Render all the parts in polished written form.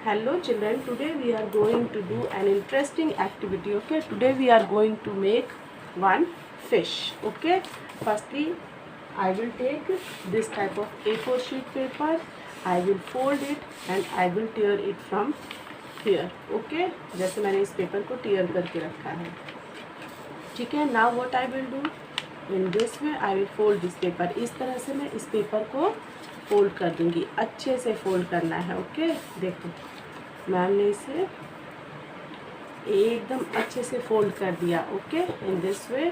Hello children, today we are going to do an interesting activity. Okay, today we are going to make one fish. Okay, firstly I will take this type of A4 sheet paper, I will fold it and I will tear it from here. Okay, जैसे मैंने इस paper को tear करके रखा है. ठीक है, now what I will do, in this way I will fold this paper. इस तरह से मैं इस पेपर को फोल्ड कर दूंगी, अच्छे से फोल्ड करना है. ओके, देखो मैम ने इसे एकदम अच्छे से फोल्ड कर दिया. Okay, in this way.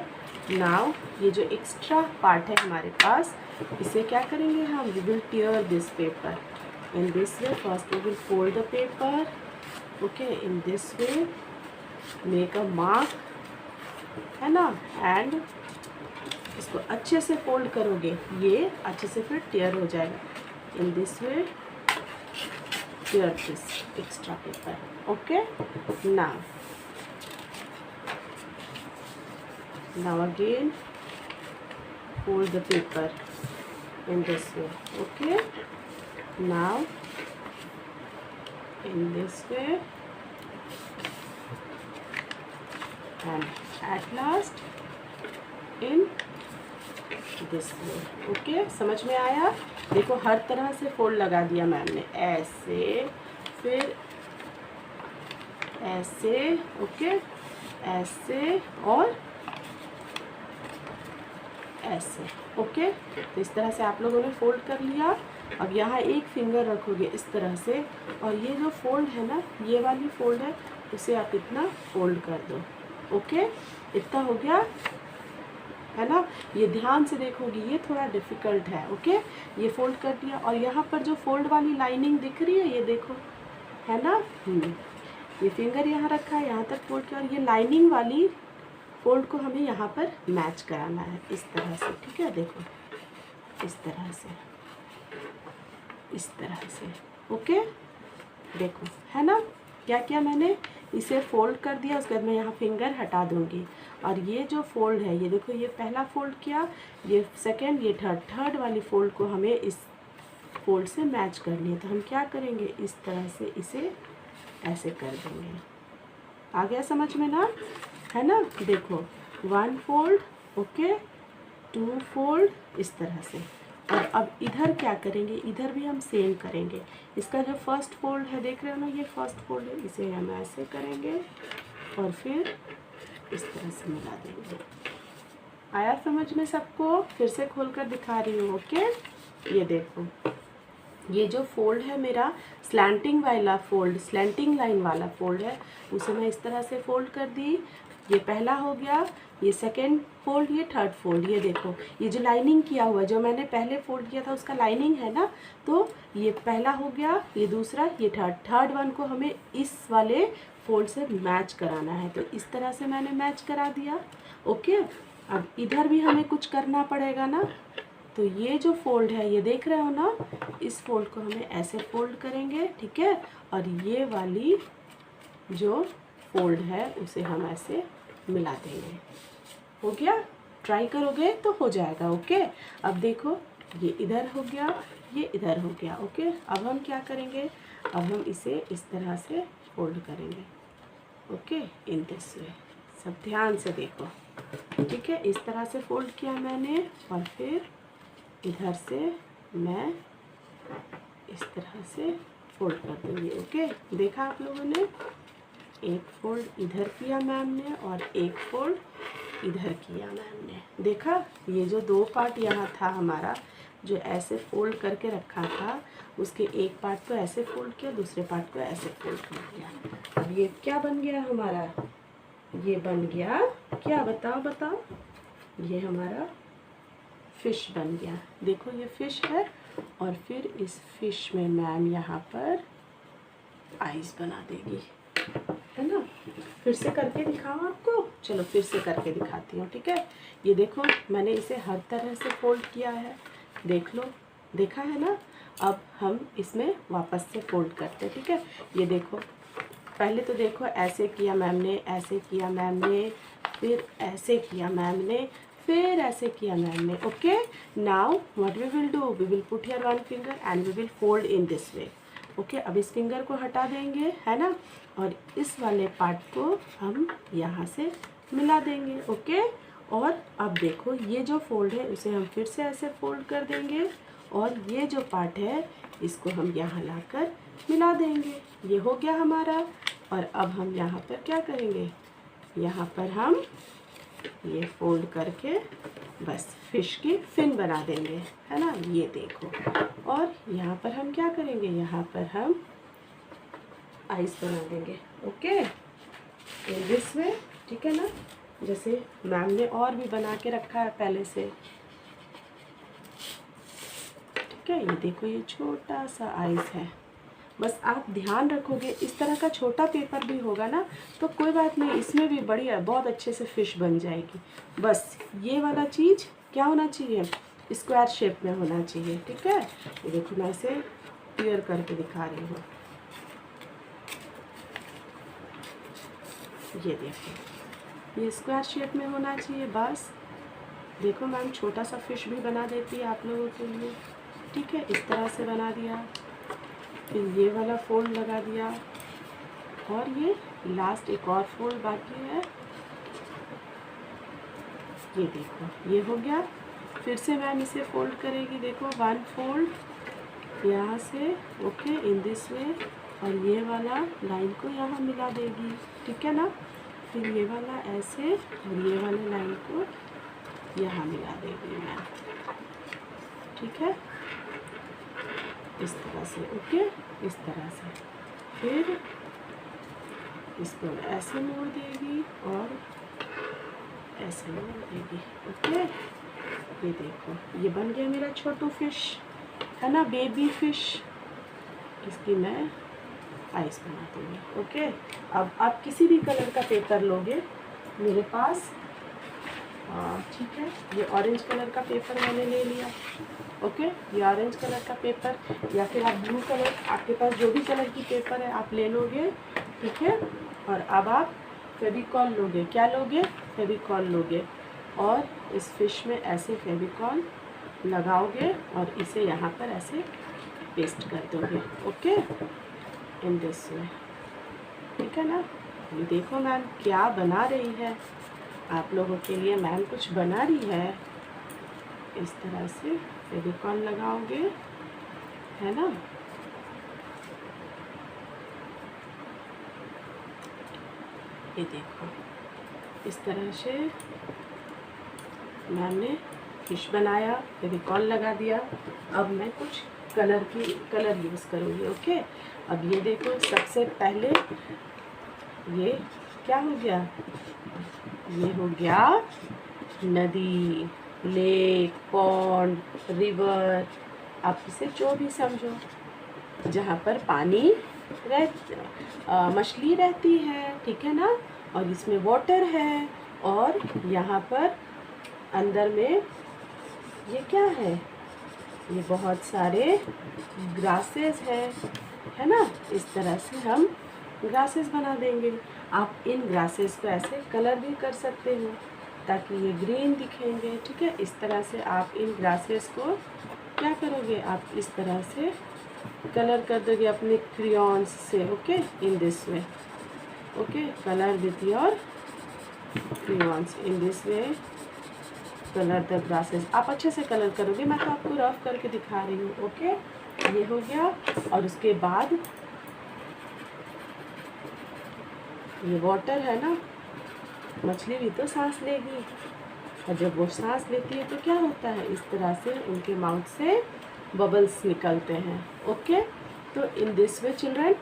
Now ये जो एक्स्ट्रा पार्ट है हमारे पास, इसे क्या करेंगे हम, we will tear this paper in this way. First we will fold the paper. Okay, in this way make a mark, है ना, एंड इसको अच्छे से फोल्ड करोगे, ये अच्छे से फिर टियर हो जाएगा. In this way tear this extra paper. Okay, now again fold the paper in this way. Okay, now in this way and at last in this way. Okay, समझ में आया. देखो हर तरह से फोल्ड लगा दिया मैम ने, ऐसे, फिर ऐसे. ओके, ऐसे और ऐसे. ओके, तो इस तरह से आप लोगों ने फोल्ड कर लिया. अब यहाँ एक फिंगर रखोगे इस तरह से, और ये जो फोल्ड है ना, ये वाली फोल्ड है, उसे आप इतना फोल्ड कर दो. ओके, इतना हो गया, है ना. ये ध्यान से देखोगी, ये थोड़ा डिफ़िकल्ट है. ओके, ये फोल्ड कर दिया, और यहाँ पर जो फोल्ड वाली लाइनिंग दिख रही है, ये देखो, है ना. ये फिंगर यहाँ रखा है, यहाँ तक फोल्ड किया, और ये लाइनिंग वाली फोल्ड को हमें यहाँ पर मैच कराना है इस तरह से. ठीक है, देखो इस तरह से, इस तरह से. ओके, देखो, है ना. क्या किया मैंने, इसे फोल्ड कर दिया, उसके बाद मैं यहाँ फिंगर हटा दूँगी, और ये जो फोल्ड है, ये देखो, ये पहला फोल्ड किया, ये सेकंड, ये थर्ड वाली फोल्ड को हमें इस फोल्ड से मैच करनी है. तो हम क्या करेंगे, इस तरह से इसे ऐसे कर देंगे. आ गया समझ में ना, है ना. देखो, one fold, okay, two fold, इस तरह से. और अब इधर क्या करेंगे, इधर भी हम सेम करेंगे. इसका जो फर्स्ट फोल्ड है, देख रहे हो ना, ये फर्स्ट फोल्ड है, इसे हम ऐसे करेंगे और फिर इस तरह से मिला देंगे. आया समझ में सबको. फिर से खोल कर दिखा रही हूँ. ओके, ये देखो, ये जो फोल्ड है मेरा, स्लैंटिंग वाला फोल्ड, स्लैंटिंग लाइन वाला फोल्ड है, उसे मैं इस तरह से फोल्ड कर दी. ये पहला हो गया, ये सेकंड फोल्ड, ये थर्ड फोल्ड. ये देखो, ये जो लाइनिंग किया हुआ, जो मैंने पहले फोल्ड किया था उसका लाइनिंग है ना, तो ये पहला हो गया, ये दूसरा, ये थर्ड वन को हमें इस वाले फोल्ड से मैच कराना है. तो इस तरह से मैंने मैच करा दिया. ओके, अब इधर भी हमें कुछ करना पड़ेगा ना. तो ये जो फोल्ड है, ये देख रहे हो ना, इस फोल्ड को हमें ऐसे फोल्ड करेंगे. ठीक है, और ये वाली जो फोल्ड है उसे हम ऐसे मिला देंगे. हो गया, ट्राई करोगे तो हो जाएगा. ओके, अब देखो, ये इधर हो गया, ये इधर हो गया. ओके, अब हम क्या करेंगे, अब हम इसे इस तरह से फोल्ड करेंगे. ओके, इन दिस वे. सब ध्यान से देखो. ठीक है, इस तरह से फोल्ड किया मैंने, और फिर इधर से मैं इस तरह से फोल्ड कर दूँगी. ओके, देखा आप लोगों ने, एक फोल्ड इधर किया मैम ने और एक फोल्ड इधर किया मैम ने. देखा, ये जो दो पार्ट यहाँ था हमारा, जो ऐसे फोल्ड करके रखा था, उसके एक पार्ट को ऐसे फोल्ड किया, दूसरे पार्ट को ऐसे फोल्ड कर दिया. अब ये क्या बन गया हमारा, ये बन गया क्या, बताओ. ये हमारा फिश बन गया. देखो, ये फिश है, और फिर इस फिश में मैम यहाँ पर आइज बना देगी, है ना. फिर से करके दिखाऊँ आपको, चलो फिर से करके दिखाती हूँ. ठीक है, ये देखो, मैंने इसे हर तरह से फोल्ड किया है, देख लो, देखा है ना. अब हम इसमें वापस से फोल्ड करते हैं. ठीक है, ये देखो, पहले तो देखो, ऐसे किया मैम ने, ऐसे किया मैम ने, फिर ऐसे किया मैम ने, फिर ऐसे किया मैम ने. Okay, now what we will do, we will put here one finger and we will fold in this way. Okay, अब इस फिंगर को हटा देंगे, है ना, और इस वाले पार्ट को हम यहाँ से मिला देंगे। ओके, और अब देखो ये जो फोल्ड है उसे हम फिर से ऐसे फोल्ड कर देंगे और ये जो पार्ट है इसको हम यहाँ लाकर मिला देंगे। ये हो गया हमारा। और अब हम यहाँ पर क्या करेंगे, यहाँ पर हम ये फोल्ड करके बस फिश की फिन बना देंगे, है ना, ये देखो। और यहाँ पर हम क्या करेंगे, यहाँ पर हम आइस बना देंगे। ओके, इन दिस वे, ठीक है ना, जैसे मैम ने और भी बना के रखा है पहले से। ठीक है, ये देखो ये छोटा सा आइस है। बस आप ध्यान रखोगे, इस तरह का छोटा पेपर भी होगा ना तो कोई बात नहीं, इसमें भी बढ़िया बहुत अच्छे से फिश बन जाएगी। बस ये वाला चीज़ क्या होना चाहिए, स्क्वायर शेप में होना चाहिए। ठीक है, ये देखो मैं इसे क्लियर करके दिखा रही हूँ। ये देखो ये स्क्वायर शेप में होना चाहिए। बस देखो मैम छोटा सा फिश भी बना देती है आप लोगों के लिए। ठीक है, इस तरह से बना दिया, फिर ये वाला फोल्ड लगा दिया और ये लास्ट एक और फोल्ड बाकी है। ये देखो ये हो गया। फिर से मैम इसे फोल्ड करेगी, देखो वन फोल्ड यहाँ से, ओके, इन दिस वे, और ये वाला लाइन को यहाँ मिला देगी। ठीक है ना, फिर ये वाला ऐसे और ये वाले लाइन को यहाँ मिला देगी मैम। ठीक है, इस तरह से, ओके, इस तरह से। फिर इसको ऐसे मोड़ देगी और ऐसे मोड़ देगी। ओके, ये देखो ये बन गया मेरा छोटू फिश, है ना, बेबी फिश। इसकी मैं आइस बना दूँगी। ओके, अब आप किसी भी कलर का पेपर लोगे, मेरे पास ठीक है, ये ऑरेंज कलर का पेपर मैंने ले लिया। ओके, ये ऑरेंज कलर का पेपर, या फिर आप ब्लू कलर, आपके पास जो भी कलर की पेपर है आप ले लोगे। ठीक है, और अब आप फेविकॉल लोगे। क्या लोगे, फेविकॉल लोगे, और इस फिश में ऐसे फेविकॉल लगाओगे और इसे यहाँ पर ऐसे पेस्ट कर दोगे। ओके, इन दिस वे। ठीक है ना, ये देखो मैम क्या बना रही है आप लोगों के लिए। मैम कुछ बना रही है। इस तरह से फेविकॉल लगाओगे, है ना, ये देखो इस तरह से मैंने फिश बनाया, फेविकॉल लगा दिया। अब मैं कुछ कलर यूज़ करूँगी। ओके, अब ये देखो सबसे पहले ये क्या हो गया, ये हो गया नदी, लेक, पॉन्ड, रिवर, आप इसे जो भी समझो, जहाँ पर पानी मछली रहती है। ठीक है ना, और इसमें वाटर है, और यहाँ पर अंदर में ये क्या है, ये बहुत सारे ग्रासेस है ना। इस तरह से हम ग्रासेस बना देंगे। आप इन ग्रासेस को ऐसे कलर भी कर सकते हो ताकि ये ग्रीन दिखेंगे। ठीक है, इस तरह से आप इन ग्रासेस को क्या करोगे, आप इस तरह से कलर कर दोगे अपने क्रेयॉन्स से। Okay, in this way. Okay, colour with your crayons in this way, colour the grasses. आप अच्छे से कलर करोगे, मैं तो आपको रफ करके दिखा रही हूँ। ओके, ये हो गया। और उसके बाद ये वाटर है ना, मछली भी तो सांस लेगी, और जब वो सांस लेती है तो क्या होता है, इस तरह से उनके माउथ से बबल्स निकलते हैं। ओके, तो in this way children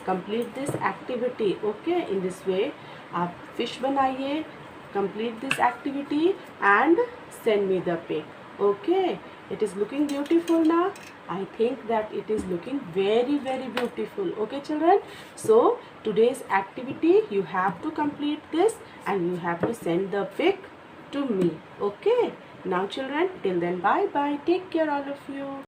complete this activity. Okay, in this way आप फिश बनाइए, complete this activity and send me the pic. Okay, it is looking beautiful now. I think that it is looking very beautiful. Okay children, so today's activity you have to complete this and you have to send the pic to me. Okay, now children, till then, bye bye, take care all of you.